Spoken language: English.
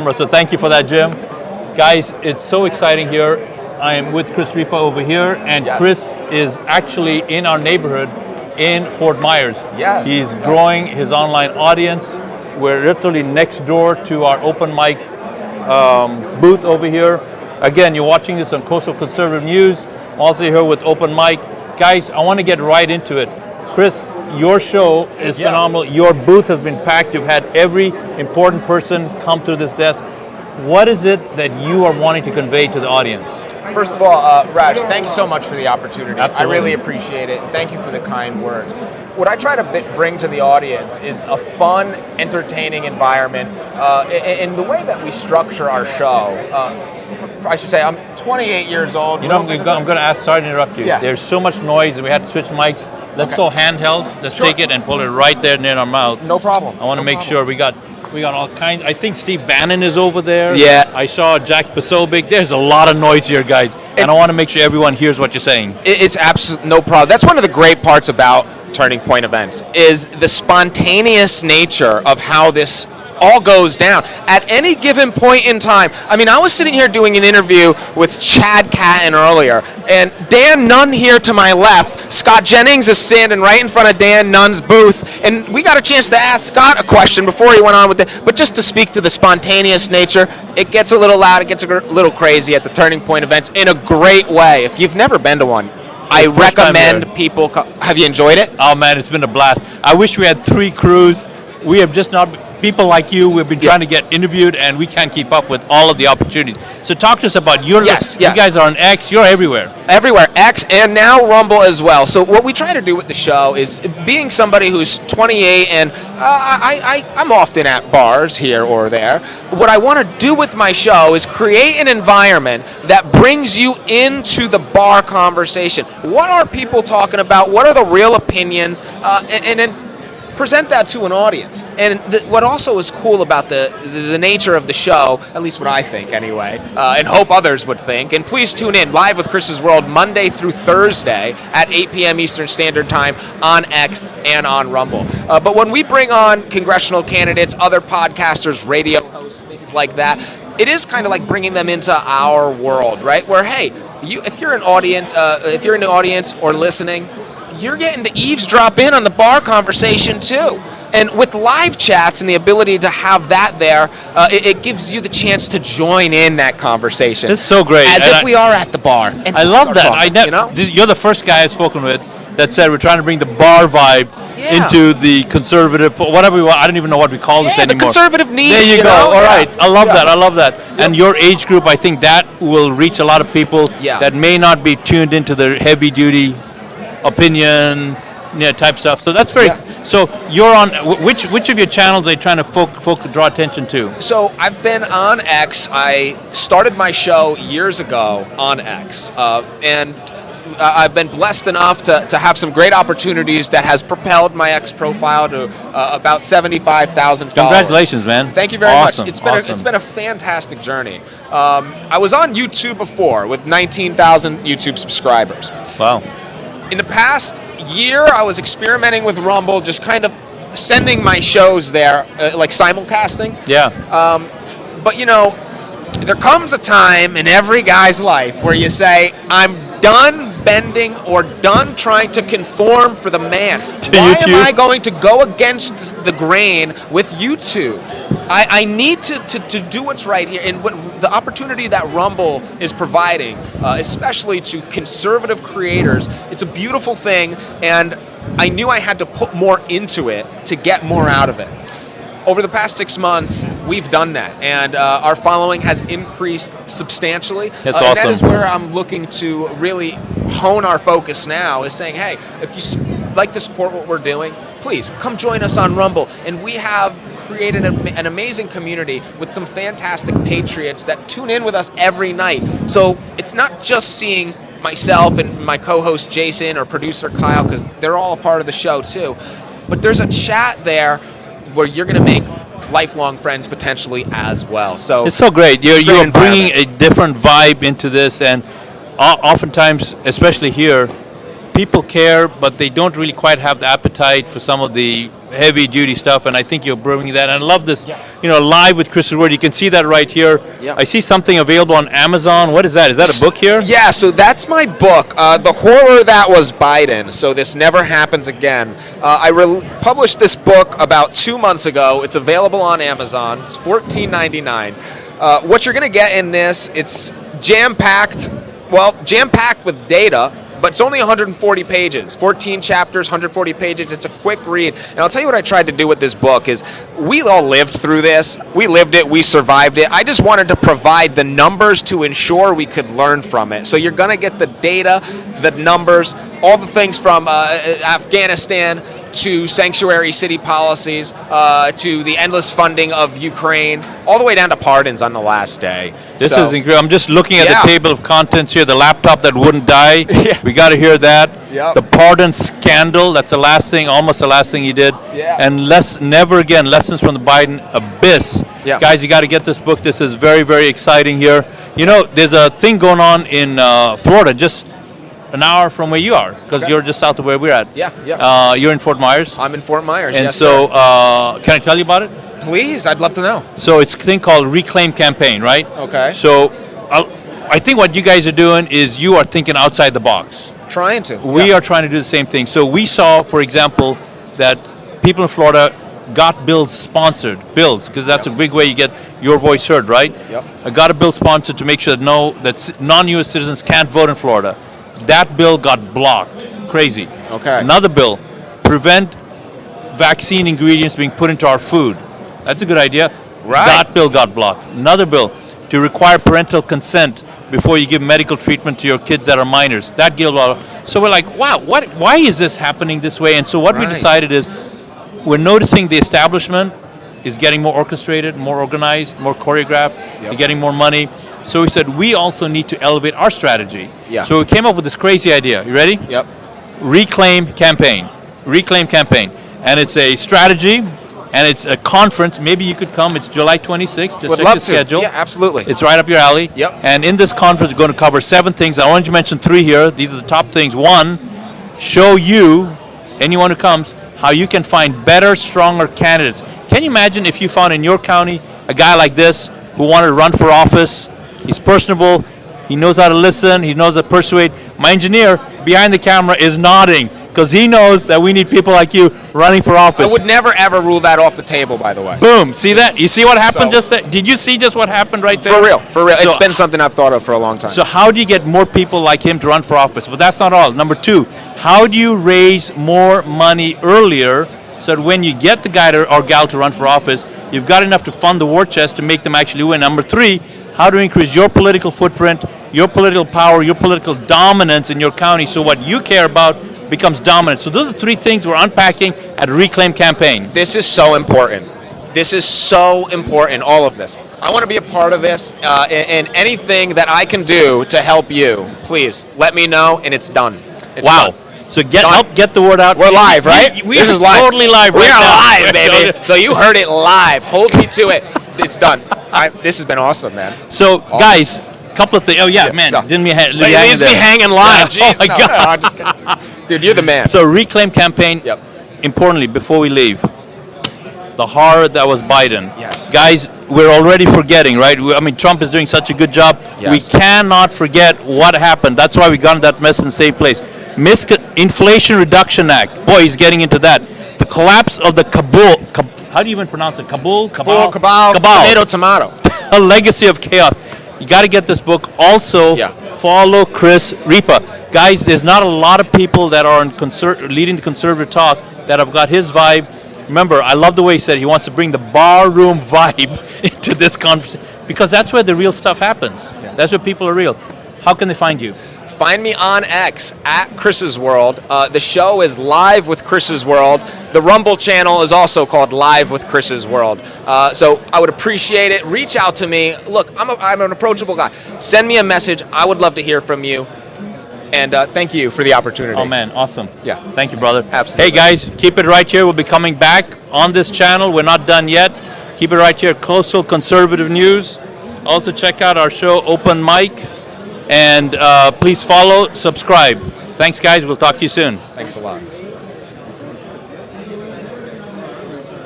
So thank you for that, Jim. Guys, it's so exciting here. I am with Chris Ripa over here, and Yes. Chris is actually in our neighborhood in Fort Myers. Yes. He's growing his online audience. We're literally next door to our open mic booth over here. Again, you're watching this on Coastal Conservative News. I'm also here with Open Mic. Guys, I want to get right into it. Chris, your show is phenomenal. Your booth has been packed. You've had every important person come to this desk. What is it that you are wanting to convey to the audience? First of all, Raj, thank you so much for the opportunity. Absolutely. I really appreciate it. Thank you for the kind words. What I try to bring to the audience is a fun, entertaining environment. In the way that we structure our show, I should say I'm 28 years old. You know, I'm going to ask, sorry to interrupt you. Yeah. There's so much noise and we had to switch mics. Let's go handheld. Let's take it and pull it right there near our mouth. No problem. I want to make sure we got all kinds. I think Steve Bannon is over there. Yeah. I saw Jack Posobiec. There's a lot of noise here, guys. And I want to make sure everyone hears what you're saying. It's absolutely no problem. That's one of the great parts about Turning Point events is the spontaneous nature of how this all goes down at any given point in time. I mean, I was sitting here doing an interview with Chad Catton earlier, and Dan Nunn here to my left, Scott Jennings is standing right in front of Dan Nunn's booth, and we got a chance to ask Scott a question before he went on with it, but just to speak to the spontaneous nature, it gets a little loud, it gets a little crazy at the Turning Point events in a great way. If you've never been to one, I recommend people. Have you enjoyed it? Oh man, it's been a blast. I wish we had 3 crews. We have just not. People like you, we've been trying to get interviewed, and we can't keep up with all of the opportunities. So talk to us about your. Yes. You guys are on X. You're everywhere. Everywhere, X and now Rumble as well. So what we try to do with the show is, being somebody who's 28 and I'm often at bars here or there, what I want to do with my show is create an environment that brings you into the bar conversation. What are people talking about? What are the real opinions? And then present that to an audience. And what also is cool about the nature of the show, at least what I think anyway, and hope others would think, and please tune in live with Chris's World Monday through Thursday at 8 p.m. Eastern Standard Time on X and on Rumble. But when we bring on congressional candidates, other podcasters, radio hosts, things like that, it is kind of like bringing them into our world, right? Where, hey, if you're an audience, if you're in the audience or listening, you're getting to eavesdrop in on the bar conversation too. And with live chats and the ability to have that there, it gives you the chance to join in that conversation. It's so great. As if we are at the bar. And I love that. Talking, You're the first guy I've spoken with that said we're trying to bring the bar vibe into the conservative, whatever we want. I don't even know what we call this anymore. The conservative niche. There you go. Know? All right. I love that. I love that. Yep. And your age group, I think that will reach a lot of people that may not be tuned into the heavy duty opinion type stuff. So that's very. So you're on which of your channels are you trying to draw attention to? So I've been on X. I started my show years ago on X, and I've been blessed enough to have some great opportunities that has propelled my X profile to about 75,000 followers. Congratulations, man! Thank you very much. It's been a fantastic journey. I was on YouTube before with 19,000 YouTube subscribers. Wow. In the past year, I was experimenting with Rumble, just kind of sending my shows there, like simulcasting. Yeah. But you know, there comes a time in every guy's life where you say, I'm done bending or done trying to conform for the man. Why am I going to go against the grain with YouTube? I need to do what's right here, and what the opportunity that Rumble is providing, especially to conservative creators, it's a beautiful thing, and I knew I had to put more into it to get more out of it. Over the past 6 months, we've done that, and our following has increased substantially. That's awesome. And that is where I'm looking to really hone our focus now, is saying, hey, if you like to support what we're doing, please come join us on Rumble. And we have created an amazing community with some fantastic patriots that tune in with us every night. So it's not just seeing myself and my co-host Jason or producer Kyle, because they're all a part of the show too, but there's a chat there where you're going to make lifelong friends potentially as well. So it's so great. You're bringing a different vibe into this, and oftentimes, especially here, people care, but they don't really quite have the appetite for some of the heavy duty stuff. And I think you're bringing that. And I love this, live with Chris's Word. You can see that right here. Yeah. I see something available on Amazon. What is that? Is that a book here? Yeah, so that's my book, The Horror That Was Biden. So This Never Happens Again. I published this book about 2 months ago. It's available on Amazon. It's $14.99. What you're going to get in this, it's jam-packed with data, but it's only 140 pages, 14 chapters, 140 pages. It's a quick read. And I'll tell you what I tried to do with this book is we all lived through this. We lived it. We survived it. I just wanted to provide the numbers to ensure we could learn from it. So you're going to get the data, the numbers, all the things from Afghanistan to sanctuary city policies, to the endless funding of Ukraine, all the way down to pardons on the last day. This is incredible. I'm just looking at the table of contents here. The laptop that wouldn't die. Yeah. We got to hear that. Yep. The pardon scandal. That's the last thing, almost the last thing he did. Yeah. And never again. Lessons from the Biden abyss. Yeah. Guys, you got to get this book. This is very, very exciting here. There's a thing going on in Florida, just an hour from where you are, because you're just south of where we're at. Yeah. You're in Fort Myers. I'm in Fort Myers. And yes, so, sir. can I tell you about it? Please, I'd love to know. So it's a thing called Reclaim Campaign, right? Okay. So I think what you guys are doing is you are thinking outside the box. Trying to. We are trying to do the same thing. So we saw, for example, that people in Florida got bills sponsored, because that's a big way you get your voice heard, right? Yep. I got a bill sponsored to make sure that non-U.S. citizens can't vote in Florida. That bill got blocked. Crazy. Okay. Another bill, prevent vaccine ingredients being put into our food. That's a good idea. Right. That bill got blocked. Another bill, to require parental consent before you give medical treatment to your kids that are minors. That bill got blocked. So we're like, wow, why is this happening this way? And so what we decided is, we're noticing the establishment is getting more orchestrated, more organized, more choreographed, they're getting more money. So we said, we also need to elevate our strategy. Yeah. So we came up with this crazy idea. You ready? Yep. Reclaim Campaign. Reclaim Campaign. And it's a strategy, and it's a conference. Maybe you could come. It's July 26th. Just Would check love the to. schedule. Yeah, absolutely. It's right up your alley. Yep. And in this conference, we're going to cover 7 things. I want to mention 3 here. These are the top things. 1, show you, anyone who comes, how you can find better, stronger candidates. Can you imagine if you found in your county a guy like this who wanted to run for office? He's personable. He knows how to listen. He knows how to persuade. My engineer behind the camera is nodding because he knows that we need people like you running for office. I would never, ever rule that off the table, by the way. Boom. See that? You see what happened just there? Did you see just what happened right there? For real. For real. So, It's been something I've thought of for a long time. So how do you get more people like him to run for office? But that's not all. Number 2, how do you raise more money earlier so that when you get the guy or gal to run for office, you've got enough to fund the war chest to make them actually win? Number 3, how to increase your political footprint, your political power, your political dominance in your county so what you care about becomes dominant. So those are 3 things we're unpacking at Reclaim Campaign. This is so important. This is so important, all of this. I want to be a part of this, and anything that I can do to help you, please let me know, and it's done. It's wow. done. So help get the word out. We're live, right? This is live. Totally live right now. We are live, baby. So you heard it live. Hold me to it. It's done. This has been awesome, man. So, guys, a couple of things. Oh, yeah, man. No. Didn't we It leaves me hanging live. Yeah. Jeez, Oh, my God. No, I'm just kidding. Dude, you're the man. So, Reclaim Campaign, Yep. importantly, before we leave, the horror that was Biden. Yes. Guys, we're already forgetting, right? I mean, Trump is doing such a good job. Yes. We cannot forget what happened. That's why we got in that mess in the same place. Inflation Reduction Act. Boy, he's getting into that. The collapse of the how do you even pronounce it? Cabal? Cabal. Tomato. A legacy of chaos. You got to get this book. Also, follow Chris Ripa. Guys, there's not a lot of people that are leading the conservative talk that have got his vibe. Remember, I love the way he said he wants to bring the barroom vibe into this conversation because that's where the real stuff happens. Yeah. That's where people are real. How can they find you? Find me on X at Chris's World. The show is Live with Chris's World. The Rumble channel is also called Live with Chris's World. So I would appreciate it. Reach out to me. Look, I'm an approachable guy. Send me a message. I would love to hear from you. And thank you for the opportunity. Oh, man. Awesome. Yeah. Thank you, brother. Absolutely. Hey, guys, keep it right here. We'll be coming back on this channel. We're not done yet. Keep it right here. Coastal Conservative News. Also, check out our show, Open Mic. And please follow, subscribe. Thanks, guys. We'll talk to you soon. Thanks a lot.